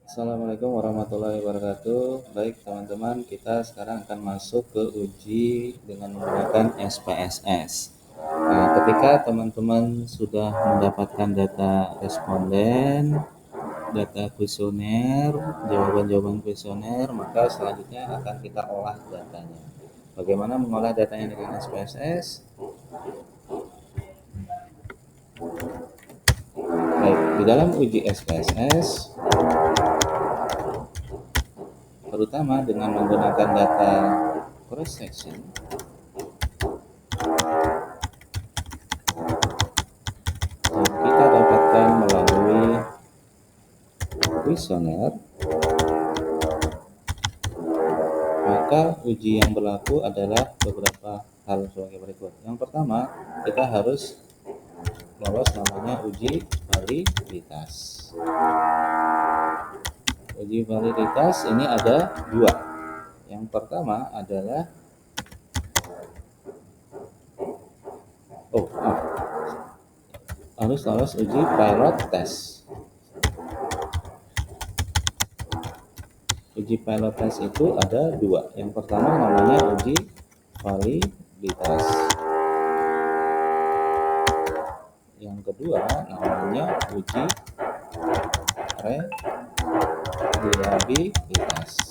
Assalamualaikum warahmatullahi wabarakatuh. Baik teman-teman, kita sekarang akan masuk ke uji dengan menggunakan SPSS. Nah, ketika teman-teman sudah mendapatkan data responden, data kuesioner, jawaban-jawaban kuesioner, maka selanjutnya akan kita olah datanya. Bagaimana mengolah datanya dengan SPSS? Baik, di dalam uji SPSS terutama dengan menggunakan data cross section, yang kita dapatkan melalui kuesioner, maka uji yang berlaku adalah beberapa hal sebagai berikut. Yang pertama, kita harus lolos namanya uji validitas. Uji validitas ini ada dua. Yang pertama adalah harus lolos uji pilot test. Uji pilot test itu ada dua. Yang pertama namanya uji validitas. Yang kedua namanya uji reliabilitas.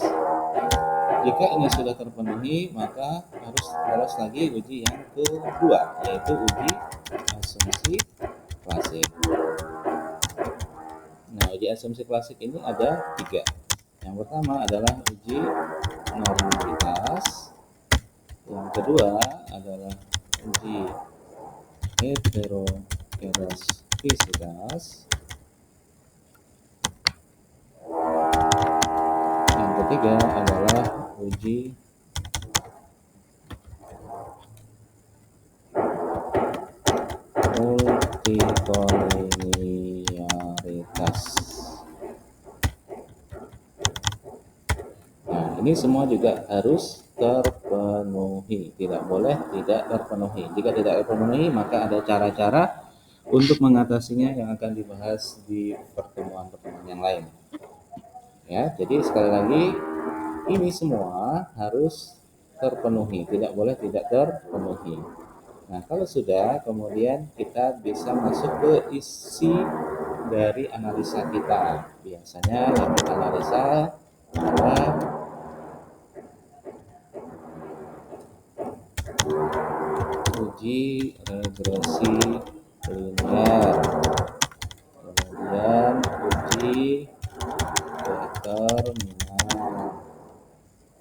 Jika ini sudah terpenuhi, maka harus lolos lagi uji yang kedua, yaitu uji asumsi klasik. Nah, uji asumsi klasik ini ada tiga. Yang pertama adalah uji normalitas. Yang kedua adalah uji heterogeneisitas. Yang ketiga adalah uji multikoliniaritas. Nah, ini semua juga harus terpenuhi, tidak boleh tidak terpenuhi. Jika tidak terpenuhi, maka ada cara-cara untuk mengatasinya yang akan dibahas di pertemuan-pertemuan yang lain. Ya, jadi sekali lagi ini semua harus terpenuhi, tidak boleh tidak terpenuhi. Nah, kalau sudah, kemudian kita bisa masuk ke isi dari analisa kita. Biasanya yang kita analisa adalah uji regresi linear, kemudian uji determinan,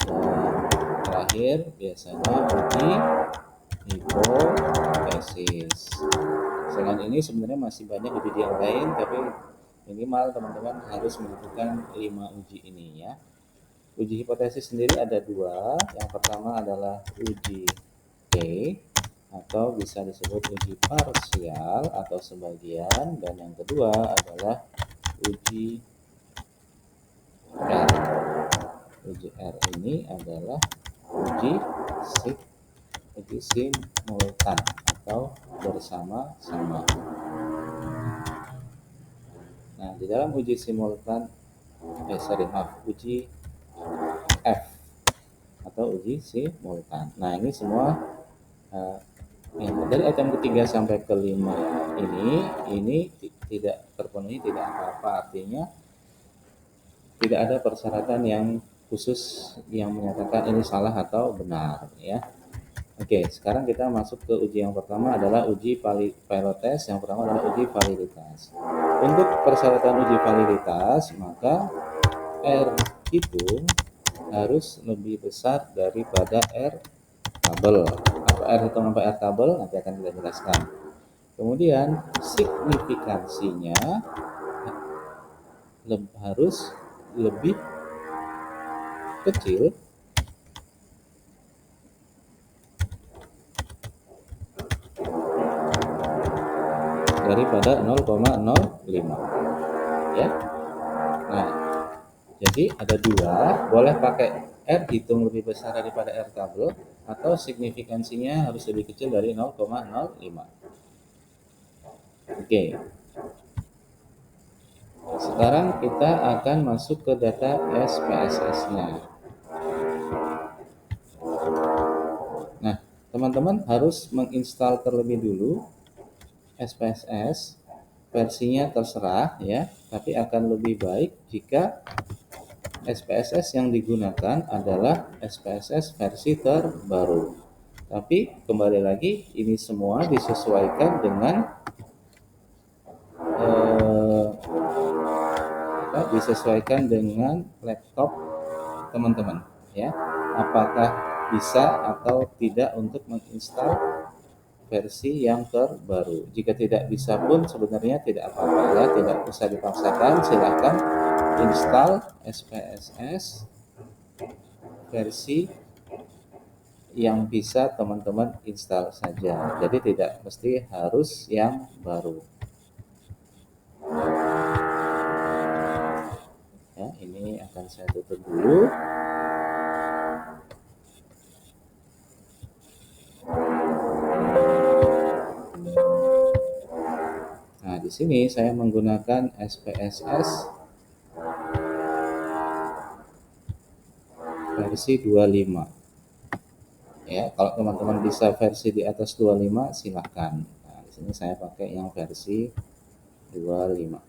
dan terakhir biasanya uji hipotesis. Selain ini sebenarnya masih banyak uji yang lain, tapi minimal teman-teman harus melakukan 5 uji ini ya. Uji hipotesis sendiri ada dua. Yang pertama adalah uji T, atau bisa disebut uji parsial atau sebagian, dan yang kedua adalah uji R. Uji R ini adalah uji simultan atau bersama-sama. Nah, di dalam uji simultan, uji F atau uji simultan. Nah, ini semua dari item ketiga sampai kelima ini tidak terpenuhi, tidak apa-apa, artinya tidak ada persyaratan yang khusus yang menyatakan ini salah atau benar ya. Oke, sekarang kita masuk ke uji yang pertama adalah uji pilot test. Yang pertama adalah uji validitas. Untuk persyaratan uji validitas, maka R itu harus lebih besar daripada R tabel. Apa R hitung sampai R tabel nanti akan kita jelaskan. Kemudian signifikansinya harus lebih kecil daripada 0,05 ya. Nah, jadi ada dua, boleh pakai R hitung lebih besar daripada R tabel, atau signifikansinya harus lebih kecil dari 0,05. Oke. Sekarang kita akan masuk ke data SPSS-nya. Nah, teman-teman harus menginstal terlebih dulu SPSS. Versinya terserah ya, tapi akan lebih baik jika SPSS yang digunakan adalah SPSS versi terbaru. Tapi kembali lagi, ini semua disesuaikan dengan laptop teman-teman ya. Apakah bisa atau tidak untuk menginstal versi yang terbaru. Jika tidak bisa pun sebenarnya tidak apa-apa ya, tidak usah dipaksakan. Silahkan install SPSS versi yang bisa teman-teman install saja. Jadi tidak mesti harus yang baru. Ya, ini akan saya tutup dulu. Nah, di sini saya menggunakan SPSS versi 25. Ya, kalau teman-teman bisa versi di atas 25 silahkan. Nah, di sini saya pakai yang versi 25.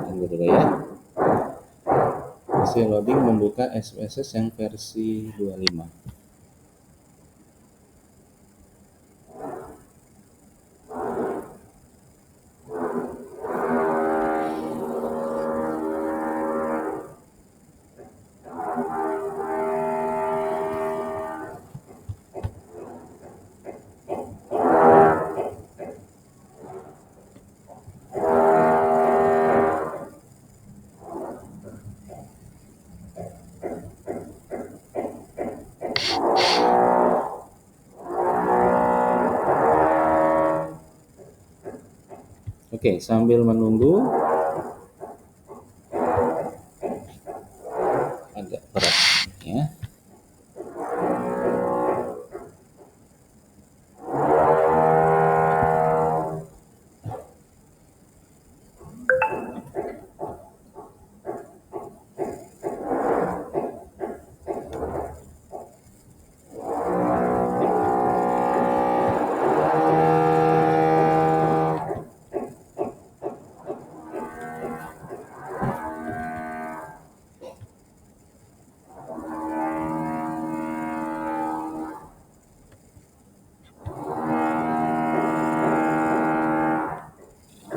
Tunggu dulu ya. Masih loading membuka SPSS yang versi 25. Oke, sambil menunggu agak berat ya.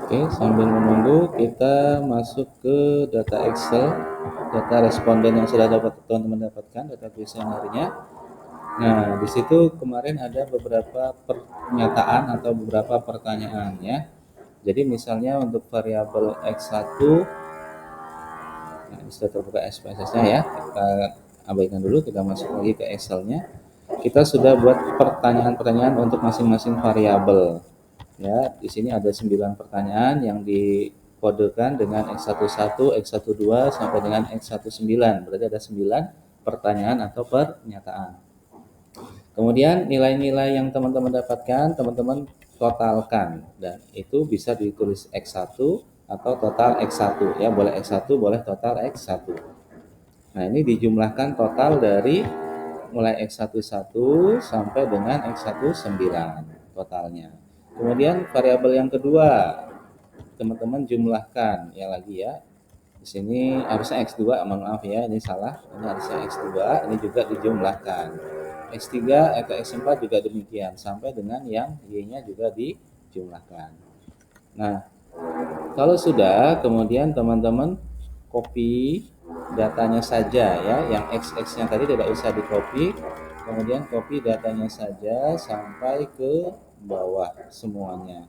Oke, sambil menunggu kita masuk ke data Excel, data responden yang sudah teman-teman dapatkan, data kuesionernya. Nah, di situ kemarin ada beberapa pernyataan atau beberapa pertanyaan ya. Jadi misalnya untuk variabel X1, nah ini sudah terbuka SPSS-nya ya. Kita abaikan dulu, kita masuk lagi ke Excel-nya. Kita sudah buat pertanyaan-pertanyaan untuk masing-masing variabel. Ya, di sini ada 9 pertanyaan yang dikodekan dengan X11, X12 sampai dengan X19. Berarti ada 9 pertanyaan atau pernyataan. Kemudian nilai-nilai yang teman-teman dapatkan, teman-teman totalkan dan itu bisa ditulis X1 atau total X1 ya, boleh X1, boleh total X1. Nah, ini dijumlahkan total dari mulai X11 sampai dengan X19 totalnya. Kemudian variabel yang kedua, teman-teman jumlahkan ya lagi ya. Di sini harusnya X2, mohon maaf ya, ini salah. Ini harusnya X2, ini juga dijumlahkan. X3 atau X4 juga demikian, sampai dengan yang Y-nya juga dijumlahkan. Nah, kalau sudah, kemudian teman-teman copy datanya saja ya, yang X-nya tadi tidak usah di copy, kemudian copy datanya saja sampai ke bawah semuanya.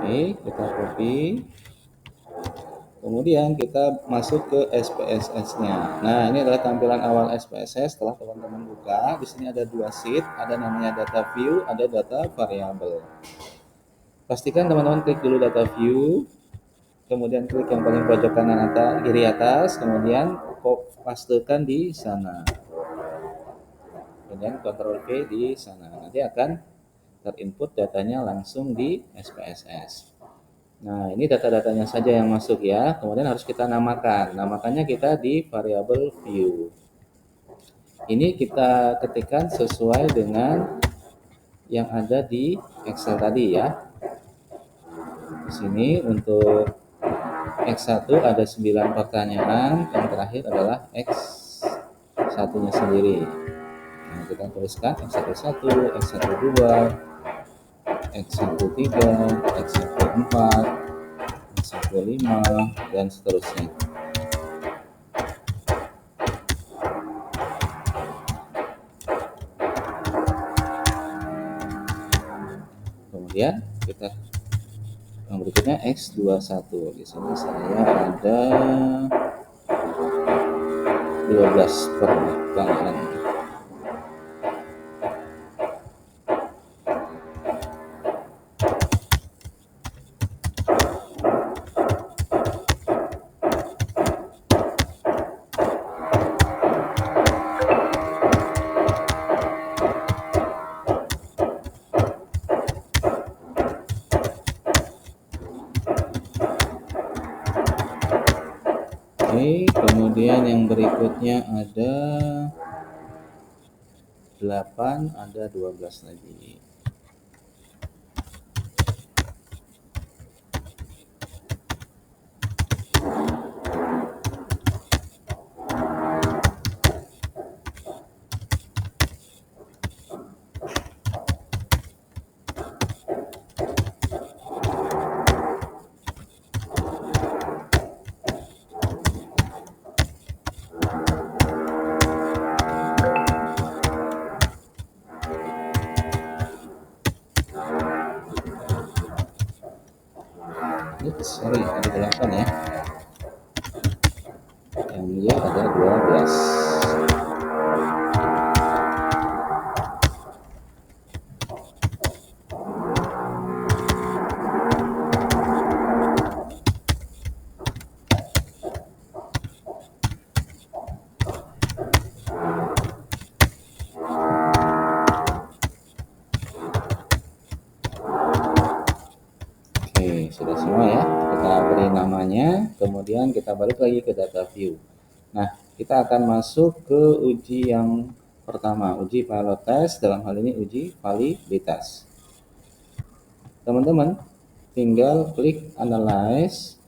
Oke, kita copy. Kemudian kita masuk ke SPSS-nya. Nah, ini adalah tampilan awal SPSS setelah teman-teman buka. Di sini ada dua sheet, ada namanya data view, ada data variable. Pastikan teman-teman klik dulu data view, kemudian klik yang paling pojok kanan atas, kiri atas, kemudian pastekan di sana. Kemudian Ctrl V di sana. Nanti akan terinput datanya langsung di SPSS. Nah, ini data-datanya saja yang masuk ya. Kemudian harus kita namakan. Namakannya kita di variable view. Ini kita ketikkan sesuai dengan yang ada di Excel tadi ya. Di sini untuk X1 ada 9 pertanyaan, yang terakhir adalah X1-nya sendiri. Nah, kita tuliskan X11, X12, X13, X14, X15, dan seterusnya. Kemudian kita yang berikutnya X21. Di sini saya ada 12 pertanyaan. Oke, kemudian yang berikutnya ada 8, ada 12 lagi. Sorry, ada 8 ya. Yang dia ada 12. Oke, sudah semua ya. Kita beri namanya, kemudian kita balik lagi ke data view. Nah, kita akan masuk ke uji yang pertama, uji pilot test, dalam hal ini uji validitas. Teman-teman tinggal klik analyze,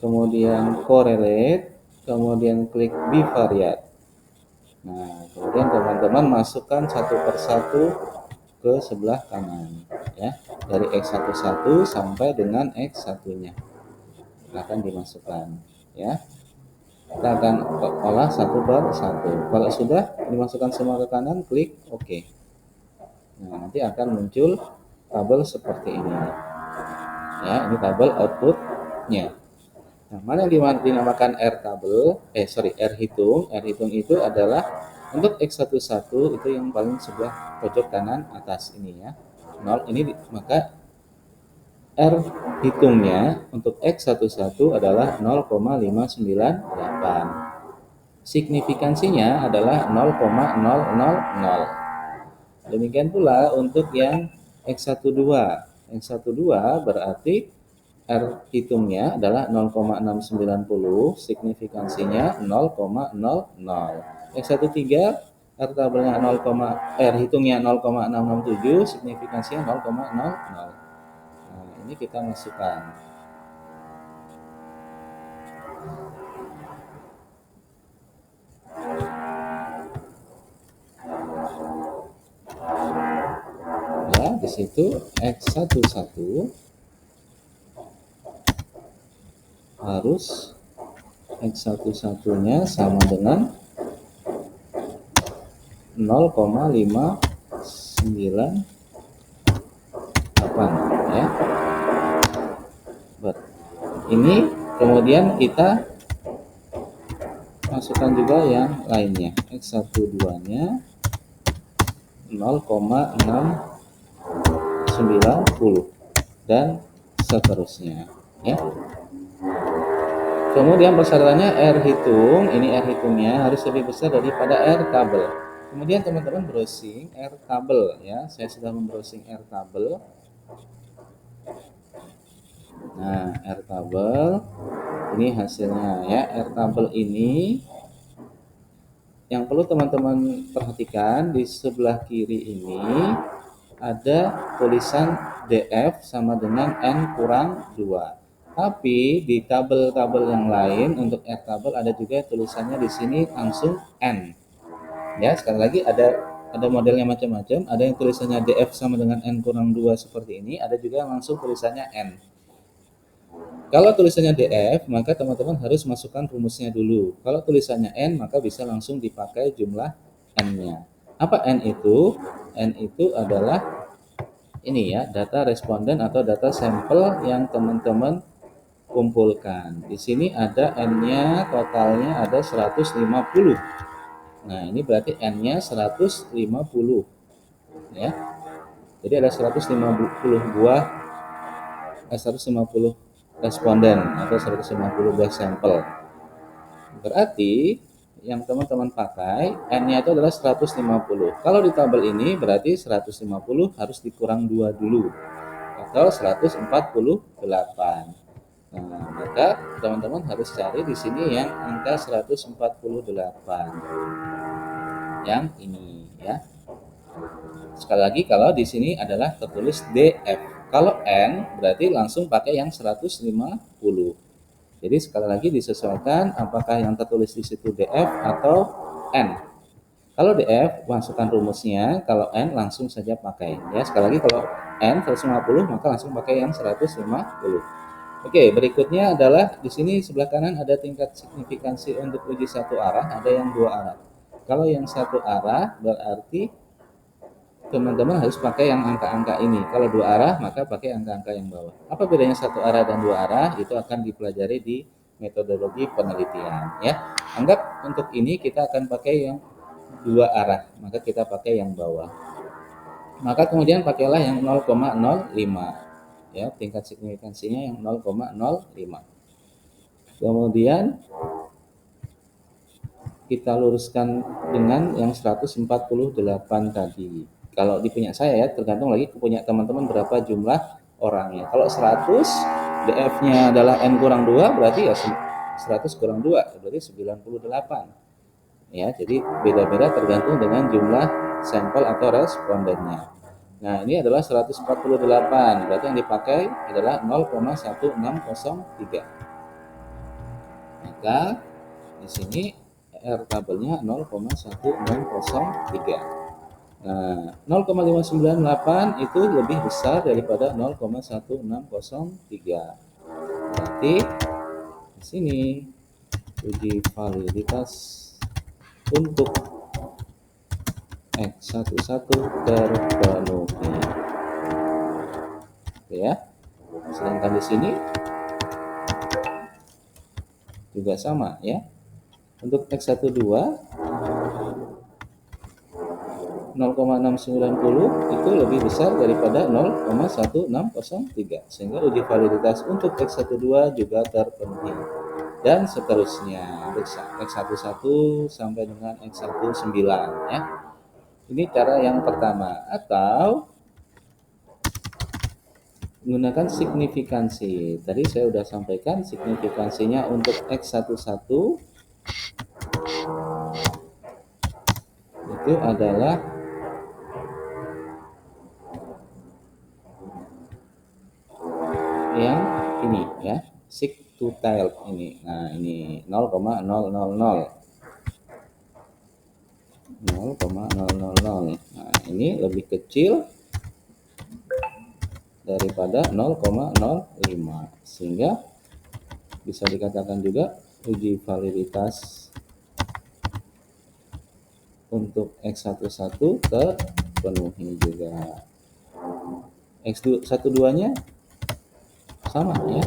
kemudian correlate, kemudian klik bivariate. Nah, kemudian teman-teman masukkan satu persatu ke sebelah kanan ya, dari X11 sampai dengan X1-nya akan dimasukkan ya. Kita akan olah satu per satu. Kalau sudah dimasukkan semua ke kanan, klik OK. Nah, nanti akan muncul tabel seperti ini ya. Ini tabel outputnya. Nah, mana yang dinamakan R tabel, R hitung. R hitung itu adalah untuk X11 itu yang paling sebelah pojok kanan atas ini ya. 0 ini, maka R hitungnya untuk X11 adalah 0,598. Signifikansinya adalah 0,000. Demikian pula untuk yang X12. X12 berarti R hitungnya adalah 0,690, signifikansinya 0,00. X13 R tabelnya R hitungnya 0,667, signifikansinya 0,00. Nah, ini kita masukkan. Ya, di situ X11 harus X11-nya sama dengan 0,598 ya. Ini Kemudian kita masukkan juga yang lainnya. X12 nya 0,690 dan seterusnya ya. Kemudian persyaratannya R hitung, ini R hitungnya harus lebih besar daripada R tabel. Kemudian teman-teman browsing R tabel ya. Saya sudah membrowsing R tabel. Nah, R tabel ini hasilnya ya. R tabel ini yang perlu teman-teman perhatikan, di sebelah kiri ini ada tulisan DF sama dengan N kurang 2. Tapi di tabel-tabel yang lain untuk R tabel ada juga tulisannya di sini langsung N. Ya, sekali lagi ada modelnya macam-macam, ada yang tulisannya DF sama dengan N kurang 2 seperti ini, ada juga yang langsung tulisannya N. Kalau tulisannya DF, maka teman-teman harus masukkan rumusnya dulu. Kalau tulisannya N, maka bisa langsung dipakai jumlah N-nya. Apa N itu? N itu adalah ini ya, data responden atau data sampel yang teman-teman kumpulkan. Di sini ada N-nya, totalnya ada 150. Nah, ini berarti N-nya 150 ya. Jadi ada 150 buah 150 responden atau 150 buah sampel. Berarti yang teman-teman pakai N-nya itu adalah 150. Kalau di tabel ini berarti 150 harus dikurang 2 dulu atau 148. Nah, maka teman-teman harus cari di sini yang angka 148. Yang ini ya. Sekali lagi kalau di sini adalah tertulis DF. Kalau N berarti langsung pakai yang 150. Jadi sekali lagi disesuaikan apakah yang tertulis di situ DF atau N. Kalau DF masukkan rumusnya, kalau N langsung saja pakai. Ya, sekali lagi kalau N 150 maka langsung pakai yang 150. Oke, berikutnya adalah di sini sebelah kanan ada tingkat signifikansi untuk uji satu arah, ada yang dua arah. Kalau yang satu arah berarti teman-teman harus pakai yang angka-angka ini. Kalau dua arah maka pakai angka-angka yang bawah. Apa bedanya satu arah dan dua arah? Itu akan dipelajari di metodologi penelitian ya. Anggap untuk ini kita akan pakai yang dua arah, maka kita pakai yang bawah. Maka kemudian pakailah yang 0,05 ya, tingkat signifikansinya yang 0,05. Kemudian kita luruskan dengan yang 148 tadi. Kalau di punya saya ya, tergantung lagi ke punya teman-teman berapa jumlah orangnya. Kalau 100 DF-nya adalah N kurang 2 berarti ya 100 kurang 2 berarti 98. Ya, jadi beda-beda tergantung dengan jumlah sampel atau respondennya. Nah, ini adalah 148, berarti yang dipakai adalah 0,1603. Maka di sini R tabelnya 0,1603. Nah, 0,598 itu lebih besar daripada 0,1603. Berarti di sini uji validitas untuk X11 terpenuhi. Oke ya. Sedangkan di sini juga sama ya. Untuk X12 0,690 itu lebih besar daripada 0,1603 sehingga uji validitas untuk X12 juga terpenuhi dan seterusnya X11 sampai dengan X19 ya. Ini cara yang pertama, atau menggunakan signifikansi. Tadi saya sudah sampaikan signifikansinya untuk X11 itu adalah yang ini ya, sig to tail ini. Nah, ini 0,000. 0,000. Nah, ini lebih kecil daripada 0,05 sehingga bisa dikatakan juga uji validitas untuk X11 terpenuhi juga. X12 nya sama ya.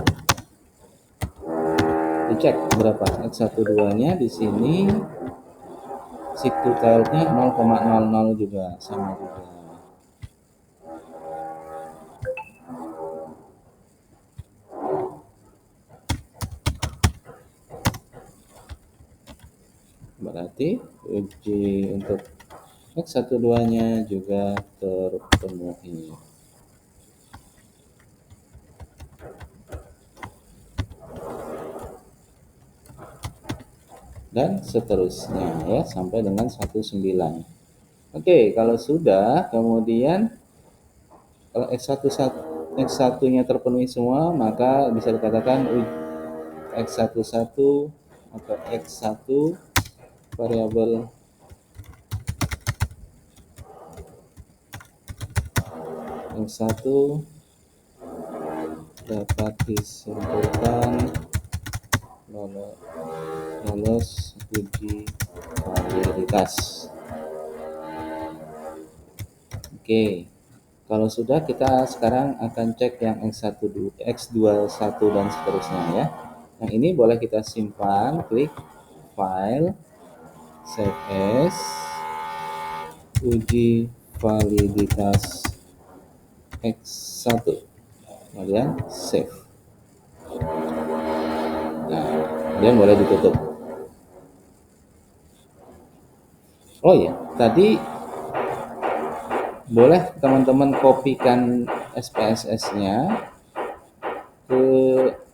Dicek berapa X12 nya di sini, situ tilenya 0,00 juga, sama juga. Berarti uji untuk X12 nya juga terpenuhi. Dan seterusnya ya, sampai dengan 19. Oke, kalau sudah, kemudian kalau X1-nya terpenuhi semua, maka bisa dikatakan X11 atau X1 variabel X1 dapat disimpulkan lolos uji validitas. Oke, kalau sudah, kita sekarang akan cek yang X21 dan seterusnya ya. Yang ini boleh kita simpan, klik file, save as, uji validitas X1, kemudian save. Nah, kemudian boleh ditutup. Oh ya, tadi boleh teman-teman kopikan SPSS-nya ke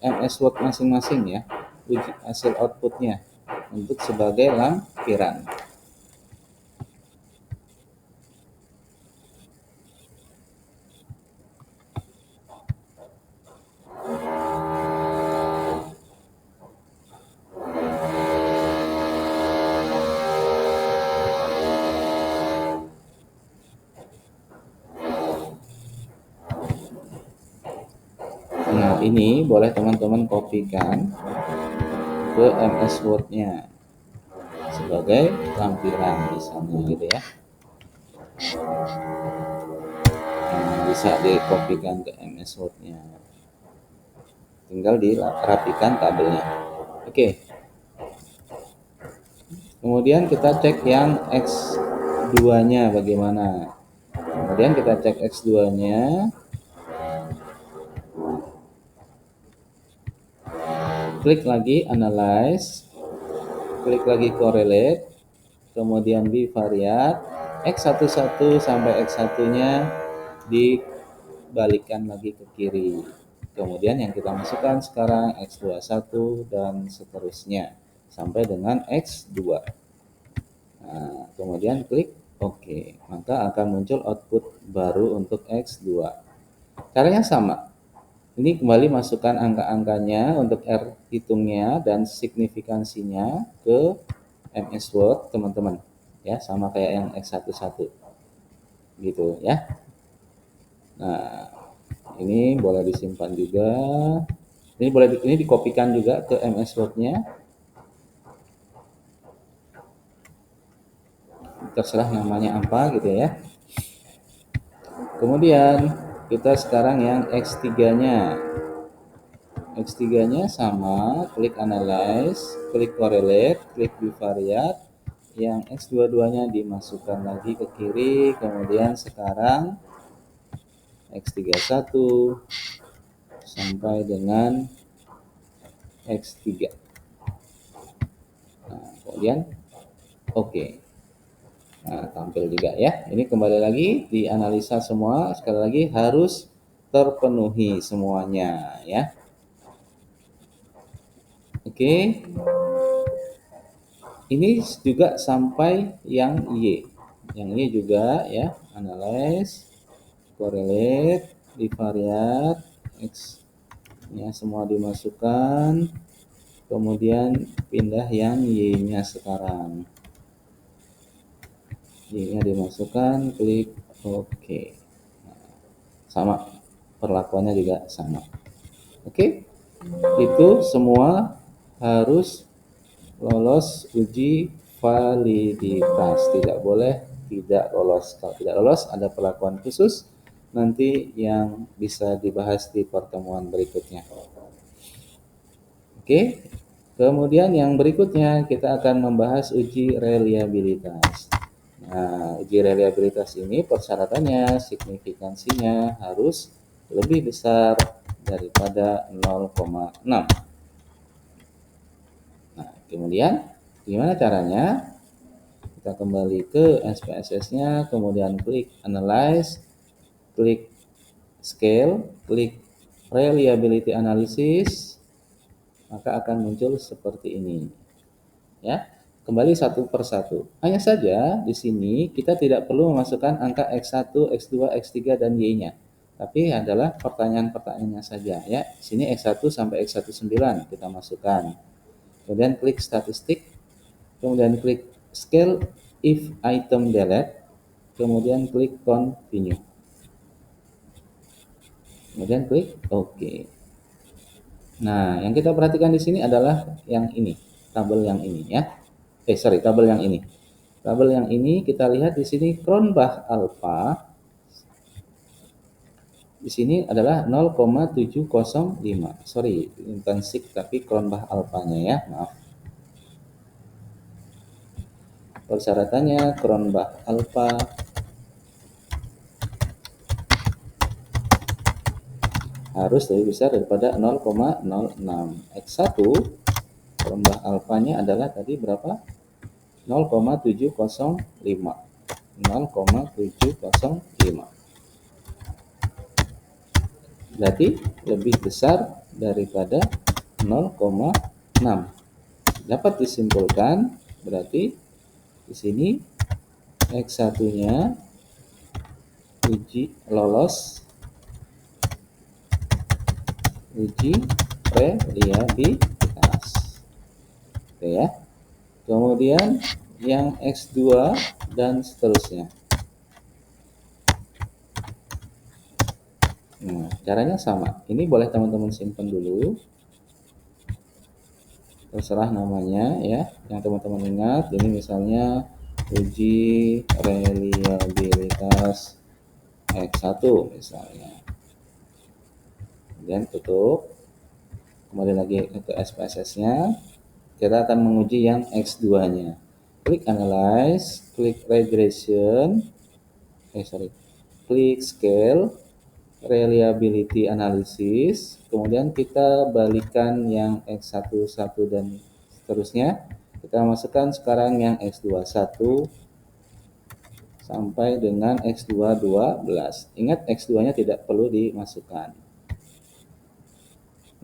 MS Word masing-masing ya, uji hasil outputnya untuk sebagai lampiran. Nah, ini boleh teman-teman kopikan ke MS Word-nya sebagai lampiran misalnya gitu ya. Nah, bisa dikopikan ke MS Word-nya. Tinggal dirapikan tabelnya. Oke. Kemudian kita cek yang X2-nya bagaimana. Kemudian kita cek X2-nya. Klik lagi analyze, klik lagi correlate, kemudian bivariate, X11 sampai X1-nya dibalikkan lagi ke kiri. Kemudian yang kita masukkan sekarang X21 dan seterusnya sampai dengan X2. Nah, kemudian klik OK, maka akan muncul output baru untuk X2. Caranya sama. Ini kembali masukkan angka-angkanya untuk R hitungnya dan signifikansinya ke MS Word teman-teman. Ya, sama kayak yang X11. Gitu ya. Nah, ini boleh disimpan juga. Ini dikopikan juga ke MS Word-nya. Terserah namanya apa gitu ya. Kemudian kita sekarang yang X3-nya. X3-nya sama, klik analyze, klik correlate, klik bivariate. Yang X22-nya dimasukkan lagi ke kiri, kemudian sekarang X31 sampai dengan X3. Nah, kemudian OK. Nah, tampil juga ya. Ini kembali lagi dianalisa semua, sekali lagi harus terpenuhi semuanya ya. Oke. Ini juga sampai yang Y. Yang Y juga ya, analyze, correlate, bivariate, X nya semua dimasukkan. Kemudian pindah yang Y-nya sekarang. Y-nya dimasukkan, klik OK. Sama, perlakuannya juga sama. Oke. Itu semua harus lolos uji validitas, tidak boleh tidak lolos. Kalau tidak lolos ada perlakuan khusus nanti yang bisa dibahas di pertemuan berikutnya. Oke, Kemudian yang berikutnya kita akan membahas uji reliabilitas. Nah, uji reliabilitas ini persyaratannya signifikansinya harus lebih besar daripada 0,6. Nah, kemudian gimana caranya? Kita kembali ke SPSS-nya, kemudian klik Analyze, klik Scale, klik Reliability Analysis, maka akan muncul seperti ini. Ya, kembali satu persatu. Hanya saja di sini kita tidak perlu memasukkan angka X1, X2, X3 dan Y-nya. Tapi adalah pertanyaan-pertanyaannya saja ya. Di sini X1 sampai X19 kita masukkan. Kemudian klik statistik, kemudian klik scale if item delete, kemudian klik continue. Kemudian klik OK. Nah, yang kita perhatikan di sini adalah yang ini, tabel yang ini ya. Tabel yang ini. Tabel yang ini kita lihat di sini Cronbach alpha di sini adalah 0,705. Sorry, intensik tapi Cronbach alpha-nya ya, maaf. Persyaratannya Cronbach alpha harus lebih besar daripada 0,06. X1 Cronbach alpha-nya adalah tadi berapa? 0,705. 0,705. Berarti lebih besar daripada 0,6. Dapat disimpulkan berarti di sini X1-nya uji lolos uji reliabilitas. Oke ya. Kemudian yang X2 dan seterusnya. Nah, caranya sama. Ini boleh teman-teman simpan dulu. Terserah namanya ya. Yang teman-teman ingat, ini misalnya uji reliabilitas X1 misalnya. Kemudian tutup. Kembali lagi ke SPSS-nya. Kita akan menguji yang X2-nya. Klik Analyze, klik Regression, klik Scale, Reliability Analysis, kemudian kita balikan yang X11 dan seterusnya. Kita masukkan sekarang yang X21 sampai dengan X212. Ingat X2-nya tidak perlu dimasukkan.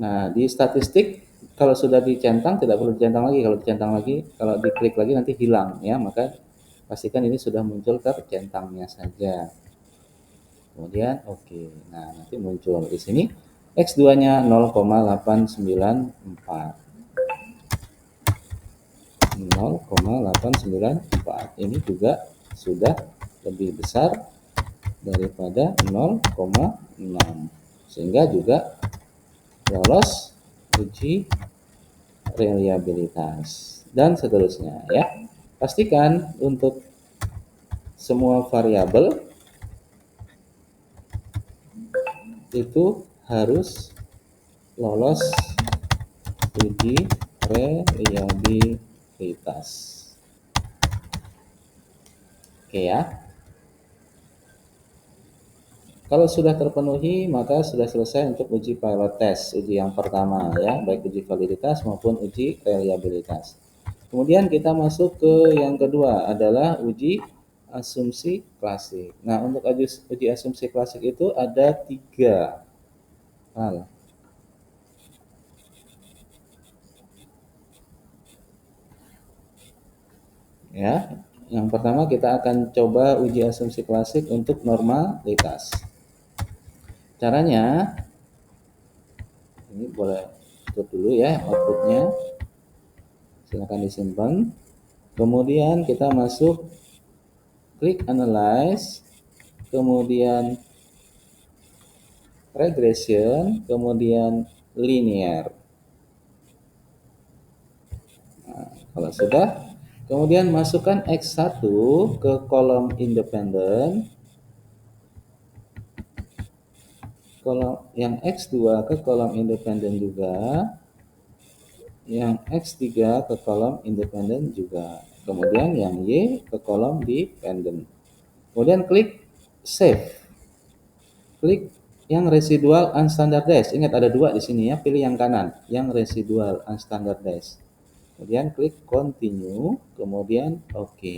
Nah, di statistik kalau sudah dicentang tidak perlu dicentang lagi. Kalau dicentang lagi, kalau diklik lagi nanti hilang ya, maka pastikan ini sudah muncul ke centangnya saja. Kemudian oke. Nah, nanti muncul di sini X2-nya 0,894. 0,894 ini juga sudah lebih besar daripada 0,6 sehingga juga lolos uji reliabilitas dan seterusnya ya. Pastikan untuk semua variabel itu harus lolos uji reliabilitas. Oke ya. Kalau sudah terpenuhi, maka sudah selesai untuk uji pilot test, uji yang pertama ya, baik uji validitas maupun uji reliabilitas. Kemudian kita masuk ke yang kedua adalah uji asumsi klasik. Nah, untuk uji asumsi klasik itu ada 3 hal. Ya, yang pertama kita akan coba uji asumsi klasik untuk normalitas. Caranya, ini boleh tutup dulu ya outputnya. Silakan disimpan. Kemudian kita masuk, klik Analyze, kemudian Regression, kemudian Linear. Nah, kalau sudah, kemudian masukkan X1 ke kolom independen, kolom yang X2 ke kolom independen juga. yang X3 ke kolom independen juga. Kemudian yang Y ke kolom dependent. Kemudian klik save. Klik yang residual unstandardized. Ingat ada dua di sini ya, pilih yang kanan, yang residual unstandardized. Kemudian klik continue, kemudian oke.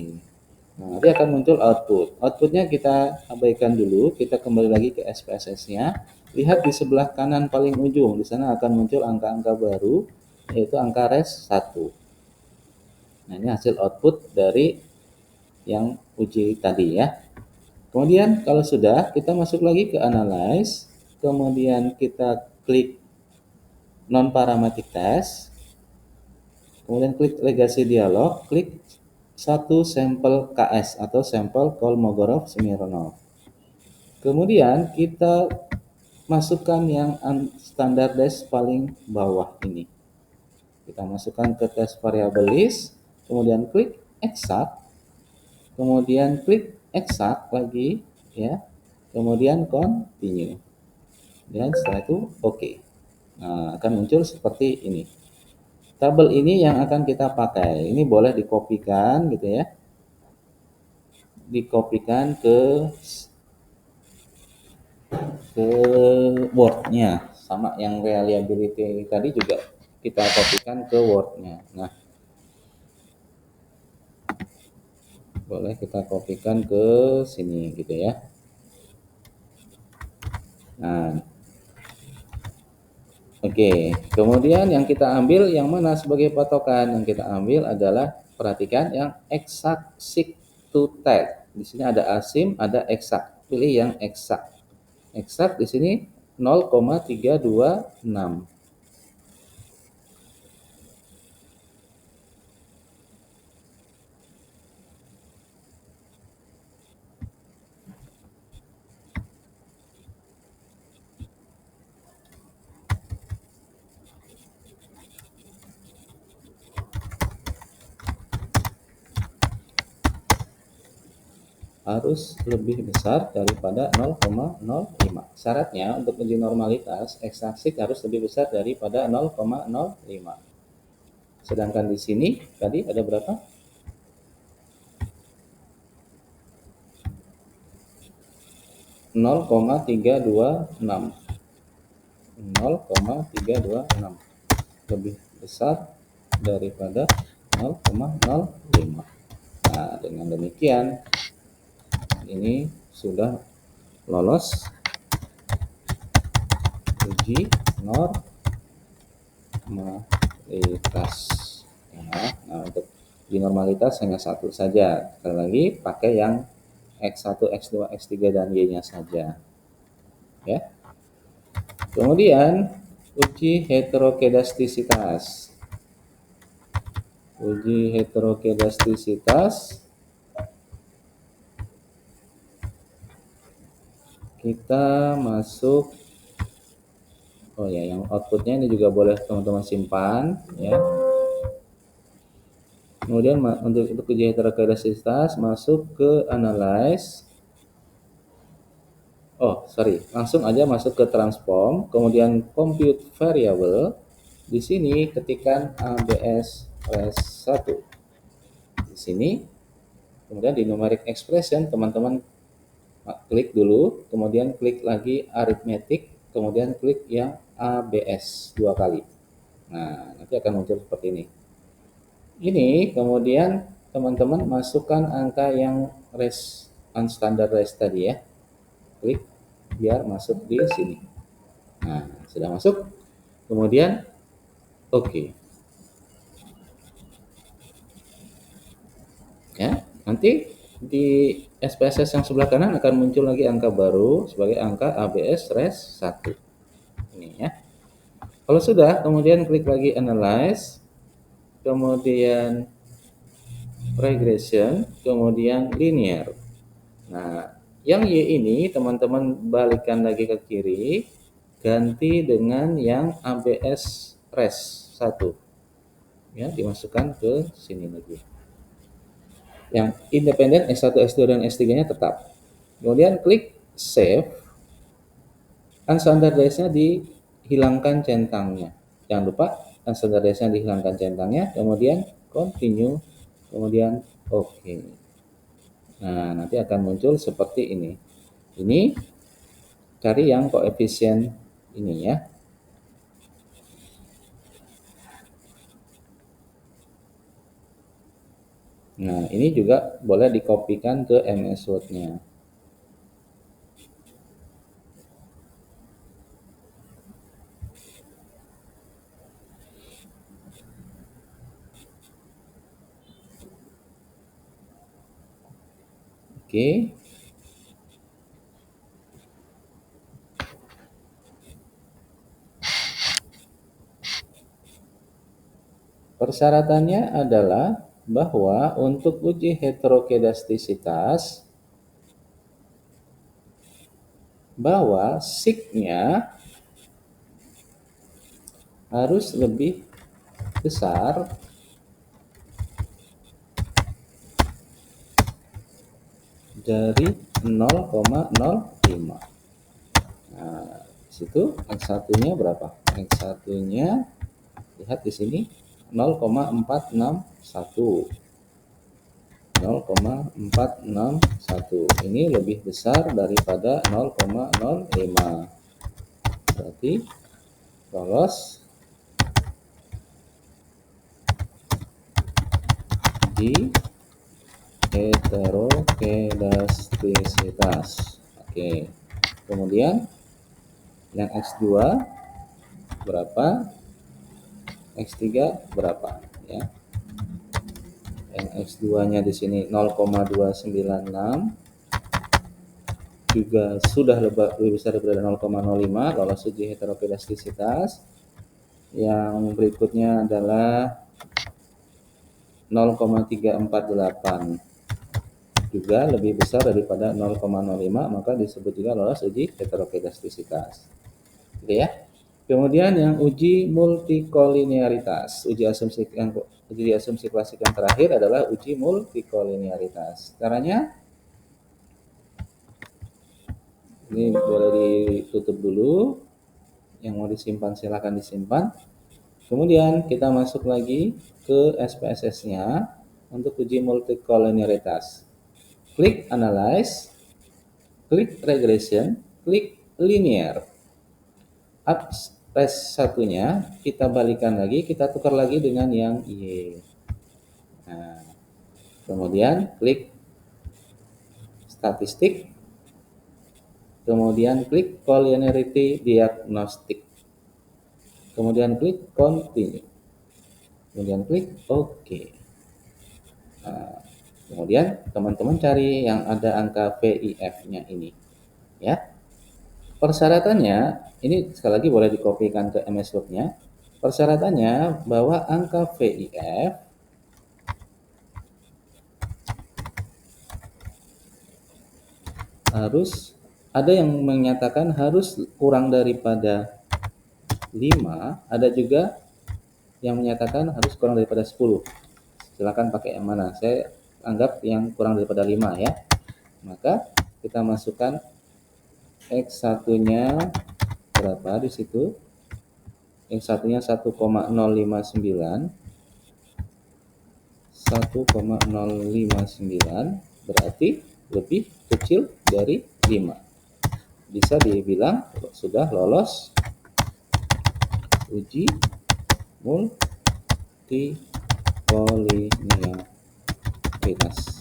Nah, nanti akan muncul output. Outputnya kita abaikan dulu, kita kembali lagi ke SPSS-nya. Lihat di sebelah kanan paling ujung, di sana akan muncul angka-angka baru, yaitu angka res 1. Nah, ini hasil output dari yang uji tadi ya. Kemudian kalau sudah, kita masuk lagi ke analyze, kemudian kita klik non-parametric test, kemudian klik legacy dialog, klik satu sampel KS atau sampel Kolmogorov-Smirnov. Kemudian kita masukkan yang standardized paling bawah ini. Kita masukkan ke test variable list, kemudian klik exact, kemudian klik exact lagi ya, kemudian continue. Dan setelah itu oke. Nah, akan muncul seperti ini. Tabel ini yang akan kita pakai. Ini boleh dikopikan gitu ya. Dikopikan ke Word-nya, sama yang reliability tadi juga kita kopikan ke Word-nya. Nah, boleh kita kopikan ke sini gitu ya. Nah, oke. Kemudian yang kita ambil yang mana sebagai patokan? Yang kita ambil adalah, perhatikan, yang exact seek to tag. Di sini ada asim, ada exact. Pilih yang exact. Exact di sini 0,326. Harus lebih besar daripada 0,05. Syaratnya untuk uji normalitas, exact seek harus lebih besar daripada 0,05. Sedangkan di sini tadi ada berapa? 0,326. 0,326 lebih besar daripada 0,05. Nah, dengan demikian ini sudah lolos uji normalitas ya. Nah, untuk uji normalitas hanya satu saja. Sekali lagi pakai yang X1, X2, X3 dan Y-nya saja ya. Kemudian uji heterokedastisitas. Uji heterokedastisitas kita masuk, oh ya, yang outputnya ini juga boleh teman-teman simpan ya. Kemudian untuk uji heterokedastisitas masuk ke analyze. Oh, sorry, langsung aja masuk ke transform, kemudian compute variable. Di sini ketikkan ABS res 1. Di sini, kemudian di numeric expression teman-teman klik dulu, kemudian klik lagi arithmetic, kemudian klik yang ABS 2 kali. Nah, nanti akan muncul seperti ini. Ini kemudian teman-teman masukkan angka yang res unstandardized tadi ya. Klik biar masuk di sini. Nah, sudah masuk. Kemudian oke. Ya, nanti di SPSS yang sebelah kanan akan muncul lagi angka baru sebagai angka ABS res 1. Ini ya. Kalau sudah, kemudian klik lagi analyze, kemudian regression, kemudian linear. Nah, yang Y ini teman-teman balikkan lagi ke kiri, ganti dengan yang ABS res 1. Ya, dimasukkan ke sini lagi. Yang independen S1, S2 dan S3-nya tetap. Kemudian klik save. Unstandardized-nya dihilangkan centangnya. Jangan lupa standardization dihilangkan centangnya, kemudian continue, kemudian oke. Nah, nanti akan muncul seperti ini. Ini cari yang koefisien ini ya. Nah, ini juga boleh dikopikan ke MS Word-nya. Oke. Persyaratannya adalah bahwa untuk uji heterokedastisitas, bahwa sig-nya harus lebih besar dari 0,05. Nah, situ X1-nya berapa? X1-nya lihat di sini 0,461. 0,461. Ini lebih besar daripada 0,05. Berarti lolos di heterokedastisitas. Oke. Kemudian yang X2 berapa? X3 berapa ya? Yang X2-nya di sini 0,296 juga sudah lebih besar daripada 0,05, lolos uji heterokedastisitas. Yang berikutnya adalah 0,348 juga lebih besar daripada 0,05, maka disebut juga lolos uji heterokedastisitas. Gitu ya. Kemudian yang uji multikolinearitas, uji asumsi klasik yang terakhir adalah uji multikolinearitas. Caranya ini boleh ditutup dulu. Yang mau disimpan silakan disimpan. Kemudian kita masuk lagi ke SPSS-nya untuk uji multikolinearitas. Klik analyze, klik regression, klik linear. Tes satunya kita balikan lagi, kita tukar lagi dengan yang Y. Nah, kemudian klik statistik, kemudian klik collinearity diagnostic, kemudian klik continue, kemudian klik OK. Nah, kemudian teman-teman cari yang ada angka VIF-nya ini ya. Persyaratannya ini sekali lagi boleh dikopikan ke MS Word-nya. Persyaratannya bahwa angka VIF harus ada yang menyatakan harus kurang daripada 5, ada juga yang menyatakan harus kurang daripada 10. Silakan pakai yang mana. Saya anggap yang kurang daripada 5 ya. Maka kita masukkan X1-nya berapa di situ? X1-nya 1,059. 1,059 berarti lebih kecil dari 5. Bisa dibilang sudah lolos uji multikolinearitas.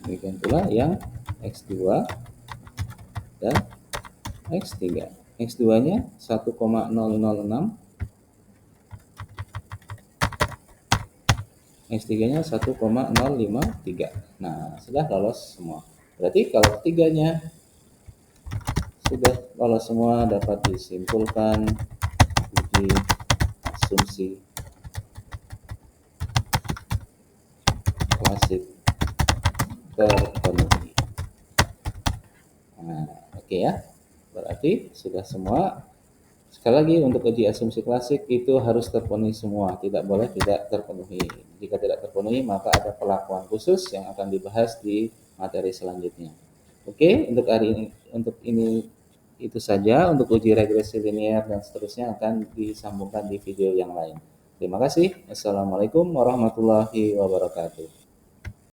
Demikian pula yang X2 dan X3. X2-nya 1,006, X3-nya 1,053. Nah, sudah lolos semua. Berarti kalau ketiganya sudah lolos semua, dapat disimpulkan uji asumsi klasik terpenuhi. Nah, oke ya. Berarti sudah semua. Sekali lagi untuk uji asumsi klasik itu harus terpenuhi semua, tidak boleh tidak terpenuhi. Jika tidak terpenuhi maka ada perlakuan khusus yang akan dibahas di materi selanjutnya. Oke, untuk hari ini itu saja untuk uji regresi linear dan seterusnya akan disambungkan di video yang lain. Terima kasih. Assalamualaikum warahmatullahi wabarakatuh.